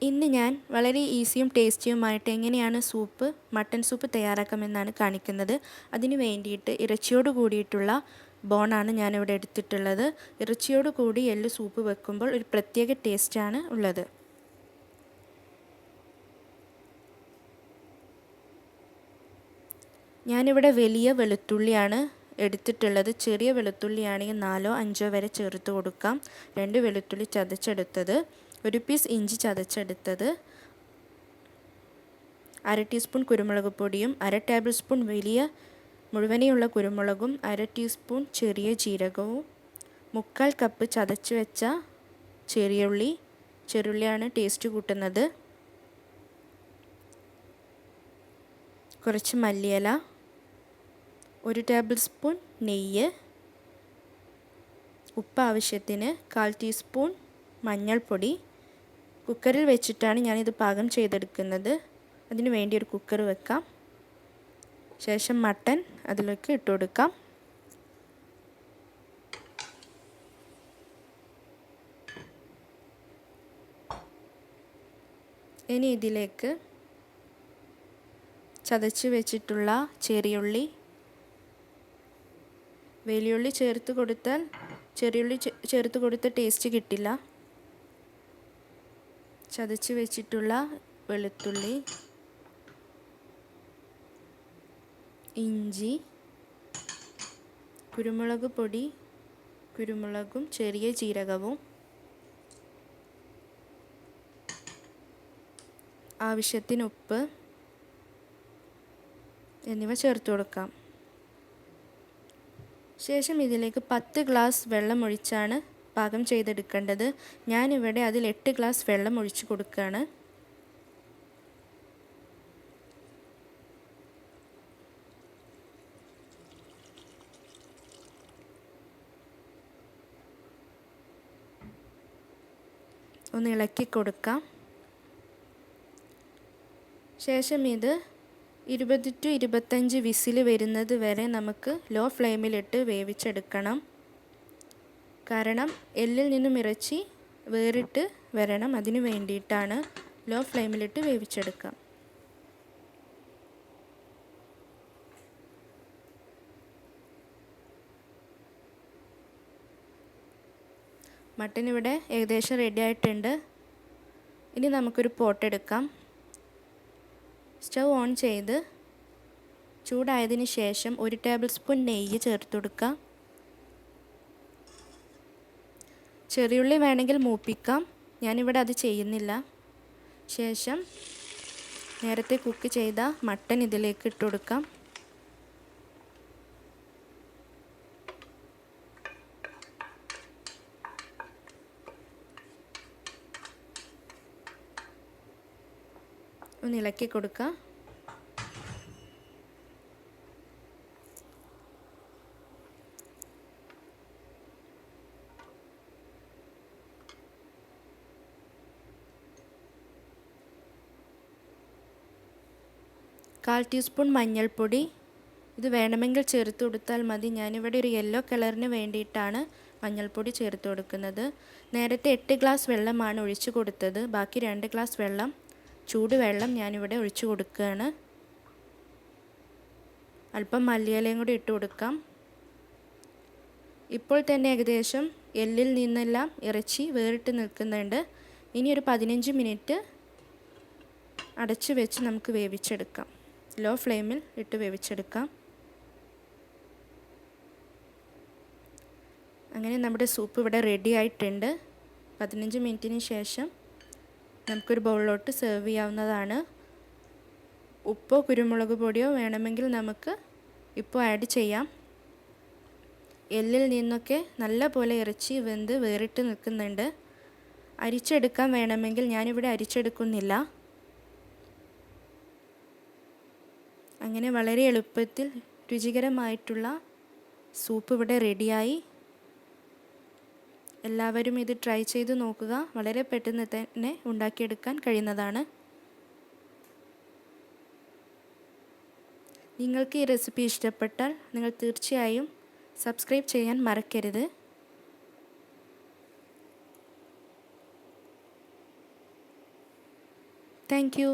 ഇന്ന് ഞാൻ വളരെ ഈസിയും ടേസ്റ്റിയുമായിട്ട് എങ്ങനെയാണ് മട്ടൺ സൂപ്പ് തയ്യാറാക്കാമെന്നാണ് കാണിക്കുന്നത്. അതിന് വേണ്ടിയിട്ട് ഇറച്ചിയോട് കൂടിയിട്ടുള്ള ബോണാണ് ഞാനിവിടെ എടുത്തിട്ടുള്ളത്. ഇറച്ചിയോട് കൂടി എല്ല് സൂപ്പ് വെക്കുമ്പോൾ ഒരു പ്രത്യേക ടേസ്റ്റാണ് ഉള്ളത്. ഞാനിവിടെ വലിയ വെളുത്തുള്ളിയാണ് എടുത്തിട്ടുള്ളത്. ചെറിയ വെളുത്തുള്ളിയാണെങ്കിൽ 4 or 5 വരെ ചേർത്ത് കൊടുക്കാം. 2 വെളുത്തുള്ളി ചതച്ചെടുത്തത്, 1 പീസ് ഇഞ്ചി ചതച്ചെടുത്തത്, 1/2 ടീസ്പൂൺ കുരുമുളക് പൊടിയും, 1/2 ടേബിൾ സ്പൂൺ വലിയ മുഴുവനെയുള്ള കുരുമുളകും, 1/2 ടീസ്പൂൺ ചെറിയ ജീരകവും, 1/4 കപ്പ് ചതച്ച് വെച്ച ചെറിയുള്ളിയാണ് ടേസ്റ്റ് കൂട്ടുന്നത്, കുറച്ച് മല്ലിയില, 1 ടേബിൾ സ്പൂൺ നെയ്യ്, ഉപ്പ് ആവശ്യത്തിന്, 1/4 ടീസ്പൂൺ മഞ്ഞൾപ്പൊടി. കുക്കറിൽ വെച്ചിട്ടാണ് ഞാനിത് പാകം ചെയ്തെടുക്കുന്നത്. അതിനു വേണ്ടി ഒരു കുക്കർ വെക്കാം. ശേഷം മട്ടൺ അതിലേക്ക് ഇട്ട് കൊടുക്കാം. ഇനി ഇതിലേക്ക് ചതച്ച് വെച്ചിട്ടുള്ള ചെറിയുള്ളി, വലിയുള്ളി ചേർത്ത് കൊടുത്താൽ ചെറിയുള്ളി ചേർത്ത് കൊടുത്ത ടേസ്റ്റ് കിട്ടില്ല. ചതച്ച് വെച്ചിട്ടുള്ള വെളുത്തുള്ളി, ഇഞ്ചി, കുരുമുളക് പൊടി, കുരുമുളകും ചെറിയ ജീരകവും, ആവശ്യത്തിന് ഉപ്പ് എന്നിവ ചേർത്ത് കൊടുക്കാം. ശേഷം ഇതിലേക്ക് 10 ഗ്ലാസ് വെള്ളം ഒഴിച്ചാണ് പാകം ചെയ്തെടുക്കേണ്ടത്. ഞാനിവിടെ അതിൽ 8 ഗ്ലാസ് വെള്ളം ഒഴിച്ച് കൊടുക്കുകയാണ്. ഒന്ന് ഇളക്കി കൊടുക്കാം. ശേഷം ഇത് 20 to 25 വിസിൽ വരുന്നത് വരെ നമുക്ക് ലോ ഫ്ലെയിമിലിട്ട് വേവിച്ചെടുക്കണം. കാരണം എല്ലിൽ നിന്നും ഇറച്ചി വേറിട്ട് വരണം. അതിനു വേണ്ടിയിട്ടാണ് ലോ ഫ്ലെയിമിലിട്ട് വേവിച്ചെടുക്കാം. മട്ടൻ ഇവിടെ ഏകദേശം റെഡി ആയിട്ടുണ്ട്. ഇനി നമുക്കൊരു പോട്ട് എടുക്കാം. സ്റ്റൗ ഓൺ ചെയ്ത് ചൂടായതിന് ശേഷം 1 ടേബിൾ സ്പൂൺ നെയ്യ് ചേർത്ത് കൊടുക്കാം. ചെറിയുള്ളി വേണമെങ്കിൽ മൂപ്പിക്കാം. ഞാനിവിടെ അത് ചെയ്യുന്നില്ല. ശേഷം നേരത്തെ കുക്ക് ചെയ്ത മട്ടൻ ഇതിലേക്ക് ഇട്ട് കൊടുക്കാം. ഒന്ന് ഇളക്കി കൊടുക്കുക. കാൽ ടീസ്പൂൺ മഞ്ഞൾപ്പൊടി, ഇത് വേണമെങ്കിൽ ചേർത്ത് കൊടുത്താൽ മതി. ഞാനിവിടെ ഒരു യെല്ലോ കളറിന് വേണ്ടിയിട്ടാണ് മഞ്ഞൾപ്പൊടി ചേർത്ത് കൊടുക്കുന്നത്. നേരത്തെ 8 ഗ്ലാസ് വെള്ളമാണ് ഒഴിച്ചു കൊടുത്തത്. ബാക്കി 2 ഗ്ലാസ് വെള്ളം, ചൂടുവെള്ളം ഞാനിവിടെ ഒഴിച്ചു കൊടുക്കുകയാണ്. അല്പം മല്ലിയിലയും കൂടി ഇട്ട് കൊടുക്കാം. ഇപ്പോൾ തന്നെ ഏകദേശം എല്ലിൽ നിന്നെല്ലാം ഇറച്ചി വേറിട്ട് നിൽക്കുന്നുണ്ട്. ഇനി ഒരു 15 മിനിറ്റ് അടച്ചു വെച്ച് നമുക്ക് വേവിച്ചെടുക്കാം. ലോ ഫ്ലെയിമിൽ ഇട്ട് വേവിച്ചെടുക്കാം. അങ്ങനെ നമ്മുടെ സൂപ്പ് ഇവിടെ റെഡി ആയിട്ടുണ്ട്. 15 മിനിറ്റിന് ശേഷം നമുക്കൊരു ബൗളിലോട്ട് സെർവ് ചെയ്യാവുന്നതാണ്. ഉപ്പോ കുരുമുളക് പൊടിയോ വേണമെങ്കിൽ നമുക്ക് ഇപ്പോൾ ആഡ് ചെയ്യാം. എല്ലിൽ നിന്നൊക്കെ നല്ല പോലെ ഇറച്ചി വെന്ത് വേറിട്ട് നിൽക്കുന്നുണ്ട്. അരിച്ചെടുക്കാൻ വേണമെങ്കിൽ ഞാനിവിടെ അരിച്ചെടുക്കുന്നില്ല. അങ്ങനെ വളരെ എളുപ്പത്തിൽ രുചികരമായിട്ടുള്ള സൂപ്പ് ഇവിടെ റെഡിയായി. എല്ലാവരും ഇത് ട്രൈ ചെയ്ത് നോക്കുക. വളരെ പെട്ടെന്ന് തന്നെ ഉണ്ടാക്കിയെടുക്കാൻ കഴിയുന്നതാണ്. നിങ്ങൾക്ക് ഈ റെസിപ്പി ഇഷ്ടപ്പെട്ടാൽ നിങ്ങൾ തീർച്ചയായും സബ്സ്ക്രൈബ് ചെയ്യാൻ മറക്കരുത്. Thank you.